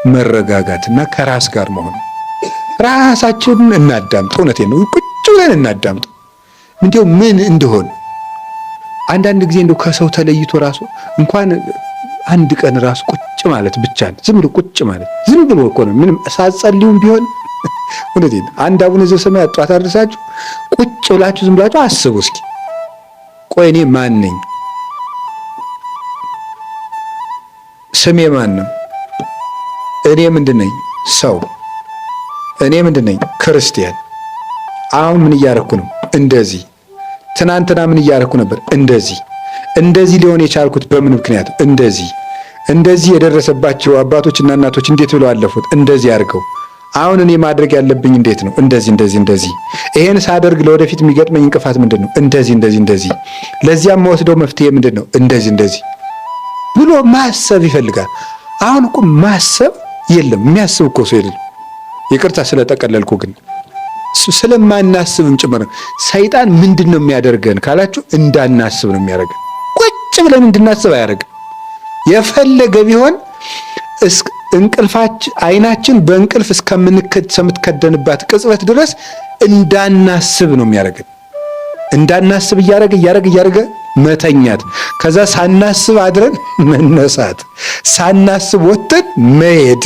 መረጋጋትና ከራስ ጋር መሆን። ራሳችንን እናዳምጥ። እውነቴን ነው። ቁጭ ብለን እናዳምጥ። እንዲያው ምን እንደሆነ አንዳንድ ጊዜ እንደው ከሰው ተለይቶ ራሱ እንኳን አንድ ቀን ራሱ ቁጭ ማለት ብቻ ነው። ዝም ብሎ ቁጭ ማለት ዝም ብሎ እኮ ነው። ምንም ሳትጸልዩም ቢሆን እውነቴን አንድ አቡነ ዘበሰማያት ጧት አድርሳችሁ ቁጭ ብላችሁ ዝም ብላችሁ አስቡ እስኪ። ቆይ እኔ ማን ነኝ? ስሜ ማን ነው? እኔ ምንድነኝ? ሰው። እኔ ምንድነኝ? ክርስቲያን። አሁን ምን እያረኩ ነው? እንደዚህ። ትናንትና ምን እያረኩ ነበር? እንደዚህ ሊሆን የቻልኩት በምን ምክንያት? እንደዚህ የደረሰባቸው አባቶችና እናቶች እንዴት ብለው አለፉት? እንደዚህ አድርገው። አሁን እኔ ማድረግ ያለብኝ እንዴት ነው? እንደዚህ። ይሄን ሳደርግ ለወደፊት የሚገጥመኝ እንቅፋት ምንድነው? እንደዚህ። ለዚያም መወስደው መፍትሄ ምንድነው? እንደዚህ ብሎ ማሰብ ይፈልጋል። አሁን እኮ ማሰብ የለም። የሚያስብ እኮ ሰው የለም። ይቅርታ ስለጠቀለልኩ ግን ስለማናስብም ጭምር ነው። ሰይጣን ምንድነው የሚያደርገን ካላችሁ እንዳናስብ ነው የሚያደርገን። ቁጭ ብለን እንድናስብ አያደርግም። የፈለገ ቢሆን እንቅልፋችን አይናችን በእንቅልፍ እስከምትከደንባት ቅጽበት ድረስ እንዳናስብ ነው የሚያደርገን። እንዳናስብ እያደረገ መተኛት፣ ከዛ ሳናስብ አድረን መነሳት፣ ሳናስብ ወጥተን መሄድ፣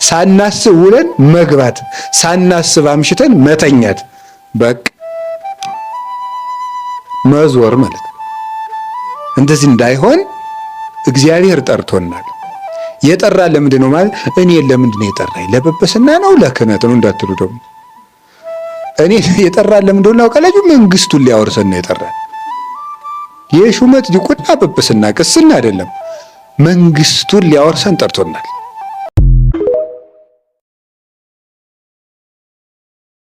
ሳናስብ ውለን መግባት፣ ሳናስብ አምሽተን መተኛት፣ በቃ መዞር ማለት ነው። እንደዚህ እንዳይሆን እግዚአብሔር ጠርቶናል። የጠራን ለምንድን ነው ማለት? እኔ ለምንድን ነው የጠራኝ? ለጵጵስና ነው ለክህነት ነው እንዳትሉ ደግሞ። እኔ የጠራን ለምንድን ነው ካላችሁ መንግስቱን ሊያወርሰን ነው የጠራን። የሹመት ዲቁና ጵጵስና ቅስና አይደለም፣ መንግስቱን ሊያወርሰን ጠርቶናል።